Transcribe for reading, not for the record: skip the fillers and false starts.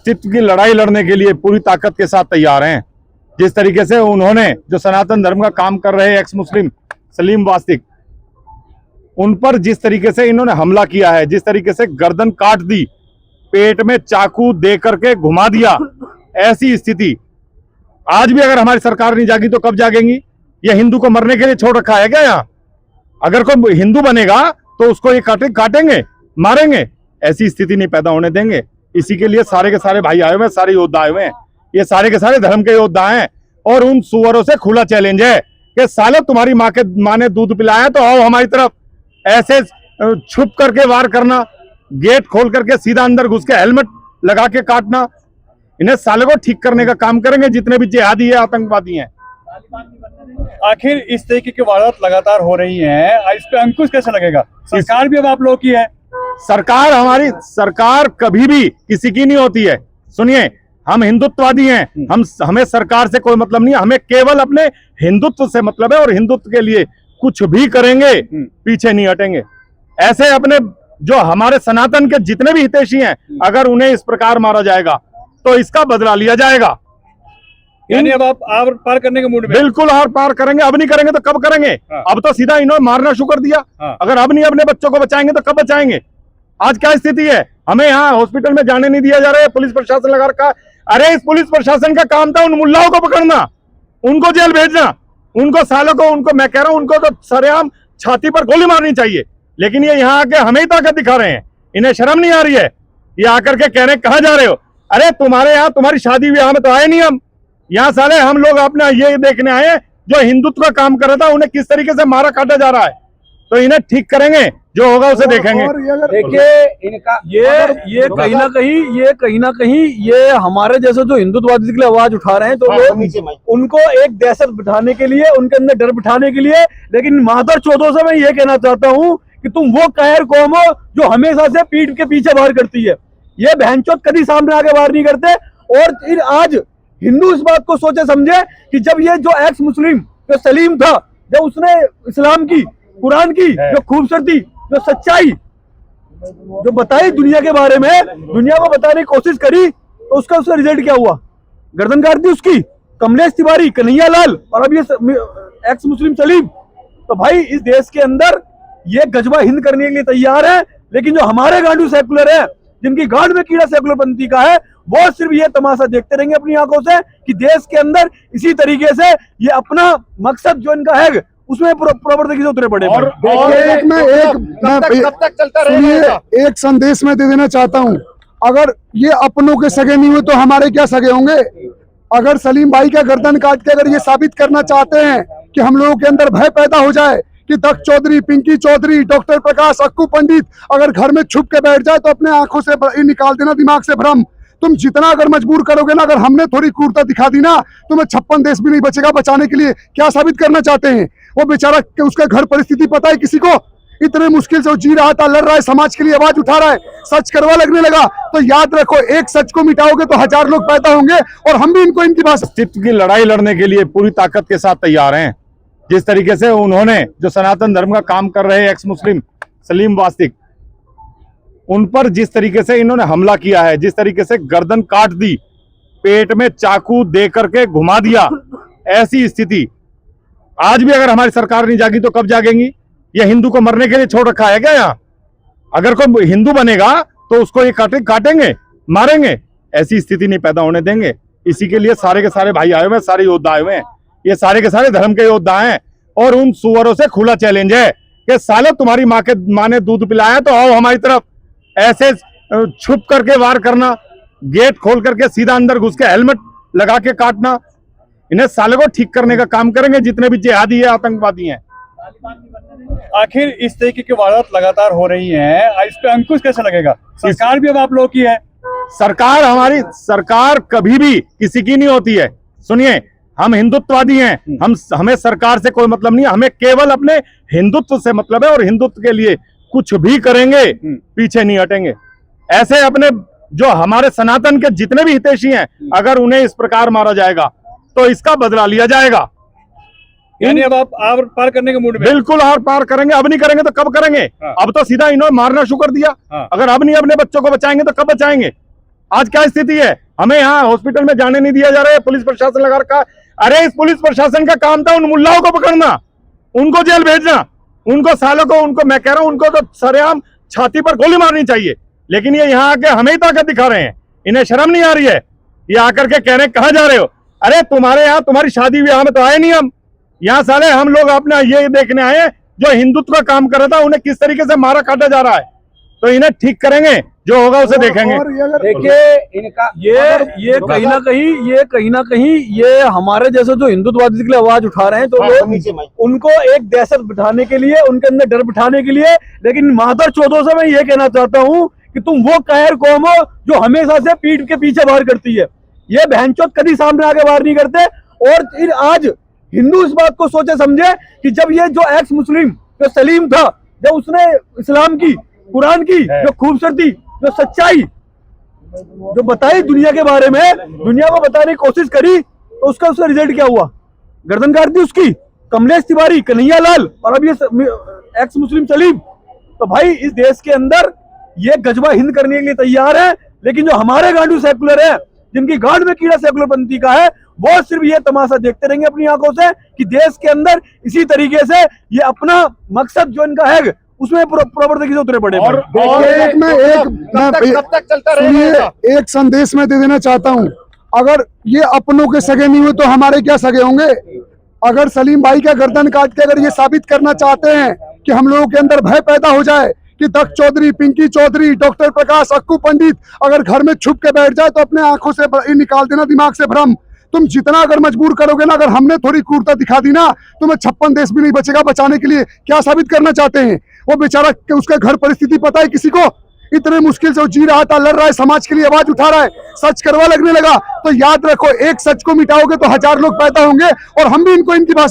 अस्तित्व की लड़ाई लड़ने के लिए पूरी ताकत के साथ तैयार हैं। जिस तरीके से उन्होंने जो सनातन धर्म का काम कर रहे एक्स मुस्लिम सलीम वास्तिक, उन पर जिस तरीके से इन्होंने हमला किया है, जिस तरीके से गर्दन काट दी, पेट में चाकू दे करके घुमा दिया, ऐसी स्थिति आज भी अगर हमारी सरकार नहीं जागी तो कब जागेंगी? ये हिंदू को मरने के लिए छोड़ रखा है क्या? यहाँ अगर कोई हिंदू बनेगा तो उसको ये काटेंगे, मारेंगे, ऐसी स्थिति नहीं पैदा होने देंगे। इसी के लिए सारे के सारे भाई आए हुए हैं, सारे योद्धा आए हुए हैं, ये सारे के सारे धर्म के योद्धा हैं। और उन सुअरों से खुला चैलेंज है कि साले तुम्हारी माँ ने दूध पिलाया तो आओ हमारी तरफ। ऐसे छुप करके वार करना, गेट खोल करके सीधा अंदर घुस के हेलमेट लगा के काटना, इन्हें साले को ठीक करने का काम करेंगे जितने भी जिहादी है, आतंकवादी हैं। आखिर इस तरीके की वारदात लगातार हो रही हैं, इस पे अंकुश कैसे लगेगा? सरकार भी अब आप लोगों की है। सरकार हमारी सरकार कभी भी किसी की नहीं होती है। सुनिए, हम हिंदुत्ववादी हैं, हमें सरकार से कोई मतलब नहीं है, हमें केवल अपने हिंदुत्व से मतलब है और हिंदुत्व के लिए कुछ भी करेंगे, पीछे नहीं हटेंगे। ऐसे अपने जो हमारे सनातन के जितने भी हितैषी हैं, अगर उन्हें इस प्रकार मारा जाएगा तो इसका बदला लिया जाएगा। यानी अब आप आर पार करने के मूड में? बिल्कुल आर पार करेंगे। अब नहीं करेंगे तो कब करेंगे? अब तो सीधा इन्होंने मारना शुरू कर दिया। अगर अब नहीं अपने बच्चों को बचाएंगे तो कब बचाएंगे? आज क्या स्थिति है? हमें यहाँ हॉस्पिटल में जाने नहीं दिया जा रहा है, पुलिस प्रशासन लगा रखा है। अरे इस पुलिस प्रशासन का काम था उन मुल्लाओं को पकड़ना, उनको जेल भेजना, उनको सालों को, उनको मैं कह रहा हूं, उनको तो सरेआम छाती पर गोली मारनी चाहिए। लेकिन ये यहाँ आके हमें ही ताकत दिखा रहे हैं। इन्हें शर्म नहीं आ रही है? ये आकर के कह रहे हैं कहाँ जा रहे हो? अरे तुम्हारे यहाँ तुम्हारी शादी ब्याह में तो आए नहीं हम। यहाँ साले हम लोग अपना ये देखने आए जो हिंदुत्व का काम कर रहा था उन्हें किस तरीके से मारा काटा जा रहा है। तो इन्हें ठीक करेंगे, जो होगा उसे देखेंगे। देखिए इनका ये कहीं ना कहीं ये हमारे जैसे जो हिंदुत्ववादी के लिए आवाज उठा रहे हैं, तो लोग उनको एक दहशत बिठाने के लिए, उनके अंदर डर बिठाने के लिए। लेकिन मादर चौधों से मैं ये कहना चाहता हूँ कि तुम वो कहर कौम हो जो हमेशा से पीठ के पीछे वार करती है। ये बहनचोद कभी सामने आके वार नहीं करते। और फिर आज हिंदू इस बात को सोचे समझे कि जब ये जो एक्स मुस्लिम जो सलीम था, जब उसने इस्लाम की, कुरान की जो खूबसूरती, जो सच्चाई जो बताई दुनिया के बारे में, दुनिया को बताने की कोशिश करी, तो उसका रिजल्ट क्या हुआ? गर्दन काट दी उसकी। कमलेश तिवारी, कन्हैया लाल और अब ये एक्स मुस्लिम सलीम। तो भाई इस देश के अंदर ये गजबा हिंद करने के लिए तैयार है। लेकिन जो हमारे गांडू सेकुलर है, जिनकी गांड में कीड़ा सेकुलरपंथी का है, वो सिर्फ ये तमाशा देखते रहेंगे अपनी आंखों से कि देश के अंदर इसी तरीके से ये अपना मकसद जो इनका है उसमें प्रॉपर तरीके से उतरे पड़े। और एक संदेश में दे देना चाहता हूँ, अगर ये अपनों के सगे नहीं हुए तो हमारे क्या सगे होंगे? अगर सलीम भाई का गर्दन काट के अगर ये साबित करना चाहते हैं कि हम लोगों के अंदर भय पैदा हो जाए कि दक्ष चौधरी, पिंकी चौधरी, डॉक्टर प्रकाश, अक्कू पंडित अगर घर में छुप के बैठ जाए तो अपने आंखों से निकाल देना, दिमाग से भ्रम। तुम जितना अगर मजबूर करोगे ना, अगर हमने थोड़ी क्रूरता दिखा दी ना, तुम्हें 56 देश भी नहीं बचेगा बचाने के लिए। क्या साबित करना चाहते हैं? वो बेचारा, उसका घर परिस्थिति पता है किसी को? इतने मुश्किल से वो जी रहा था, लड़ रहा है, समाज के लिए आवाज उठा रहा है, सच करवा लगने लगा। तो याद रखो, एक सच को मिटाओगे तो 1000 लोग पैदा होंगे और हम भी इनको इनकी भाषा। अस्तित्व की लड़ाई लड़ने के लिए पूरी ताकत के साथ तैयार हैं। जिस तरीके से उन्होंने जो सनातन धर्म का काम कर रहे एक्स मुस्लिम सलीम वास्तिक, उन पर जिस तरीके से इन्होंने हमला किया है, जिस तरीके से गर्दन काट दी, पेट में चाकू दे करके घुमा दिया, ऐसी स्थिति आज भी अगर हमारी सरकार नहीं जागी तो कब जागेंगी? ये हिंदू को मरने के लिए छोड़ रखा है क्या? यहाँ अगर कोई हिंदू बनेगा तो उसको ये काटेंगे, मारेंगे, ऐसी स्थिति नहीं पैदा होने देंगे। इसी के लिए सारे के सारे भाई आए हुए हैं, सारे योद्धा आए हुए हैं, ये सारे के सारे धर्म के योद्धा हैं। और उन सुअरों से खुला चैलेंज है कि साले तुम्हारी माँ ने दूध पिलाया तो आओ हमारी तरफ। ऐसे छुप करके वार करना, गेट खोल करके सीधा अंदर घुस के हेलमेट लगा के काटना, इन्हें साले को ठीक करने का काम करेंगे जितने भी जिहादी है, आतंकवादी हैं। आखिर इस तरीके की वारदात लगातार हो रही हैं, इस पे अंकुश कैसे लगेगा? सरकार भी अब आप लोगों की है। सरकार हमारी सरकार कभी भी किसी की नहीं होती है। सुनिए, हम हिंदुत्ववादी हैं, हमें सरकार से कोई मतलब नहीं है, हमें केवल अपने हिंदुत्व से मतलब है और हिंदुत्व के लिए कुछ भी करेंगे, पीछे नहीं हटेंगे। ऐसे अपने जो हमारे सनातन के जितने भी हितैषी हैं, अगर उन्हें इस प्रकार मारा जाएगा तो इसका बदला लिया जाएगा। यानी अब आप आर पार करने के मूड में? बिल्कुल आर पार करेंगे। अब नहीं करेंगे तो कब करेंगे? अब तो सीधा इन्होंने मारना शुरू कर दिया। अगर अब नहीं अपने बच्चों को बचाएंगे तो कब बचाएंगे? आज क्या स्थिति है, हमें यहाँ हॉस्पिटल में जाने नहीं दिया जा रहा है, पुलिस प्रशासन लगा रखा है। अरे इस पुलिस प्रशासन का काम था उन मुल्लाओं को पकड़ना, उनको जेल भेजना, उनको सालों को, उनको मैं कह रहा हूं उनको तो सरेआम छाती पर गोली मारनी चाहिए। लेकिन ये यहाँ आके हमें ही ताकत दिखा रहे हैं, इन्हें शर्म नहीं आ रही है। ये आकर के कह रहे हैं कहाँ जा रहे हो, अरे तुम्हारे यहाँ तुम्हारी शादी ब्याह में तो आए नहीं हम, यहाँ साले हम लोग अपना ये देखने आए जो हिंदुत्व का काम कर रहा था उन्हें किस तरीके से मारा काटा जा रहा है। तो इन्हें ठीक करेंगे, जो होगा उसे देखेंगे। और ये अगर देखिए इनका ये कहीं ना कहीं ये हमारे जैसे जो हिंदुत्ववादी के लिए आवाज उठा रहे हैं, तो लोग उनको एक दहशत बिठाने के लिए, उनके अंदर डर बिठाने के लिए। लेकिन मादर चौधों से मैं ये कहना चाहता हूँ कि तुम वो कायर कौम हो जो हमेशा से पीठ के पीछे वार करती है। ये बहनचोद कभी सामने आके वार नहीं करते। और आज हिंदू इस बात को सोचे समझे कि जब ये जो एक्स मुस्लिम जो सलीम था, जब उसने इस्लाम की, कुरान की जो खूबसूरती, जो सच्चाई जो बताई दुनिया के बारे में, दुनिया को बताने की कोशिश करी, तो उसका रिजल्ट क्या हुआ? गर्दन काट दी उसकी, कमलेश तिवारी, कन्हैया लाल, और अब ये एक्स मुस्लिम सलीम। तो भाई इस देश के अंदर ये गजबा हिंद करने के लिए तैयार है। लेकिन जो हमारे गांडू सेकुलर है, जिनकी गांड में कीड़ा सेकुलरपंथी का है, वो सिर्फ ये तमाशा देखते रहेंगे अपनी आंखों से कि देश के अंदर इसी तरीके से ये अपना मकसद जो इनका है उसमें प्रॉपर तरीके से उतरे पड़े। और कब तक चलता रहेगा? एक संदेश मैं दे देना चाहता हूँ, अगर ये अपनों के सगे नहीं हुए तो हमारे क्या सगे होंगे? अगर सलीम भाई का गर्दन काट के अगर ये साबित करना चाहते हैं कि हम लोगों के अंदर भय पैदा हो जाए कि दक्ष चौधरी, पिंकी चौधरी, डॉक्टर प्रकाश, अक्कू पंडित अगर घर में छुप के बैठ जाए तो अपने आंखों से निकाल देना दिमाग से भ्रम। तुम जितना अगर मजबूर करोगे ना, अगर हमने थोड़ी क्रूरता दिखा दी ना, तुम्हें 56 देश भी नहीं बचेगा बचाने के लिए। क्या साबित करना चाहते हैं? वो बेचारा, उसका घर परिस्थिति पता है किसी को? इतने मुश्किल से वो जी रहा था, लड़ रहा है, समाज के लिए आवाज उठा रहा है, सच करवा लगने लगा। तो याद रखो, एक सच को मिटाओगे तो 1000 लोग पैदा होंगे, और हम भी इनको इनकी भाषा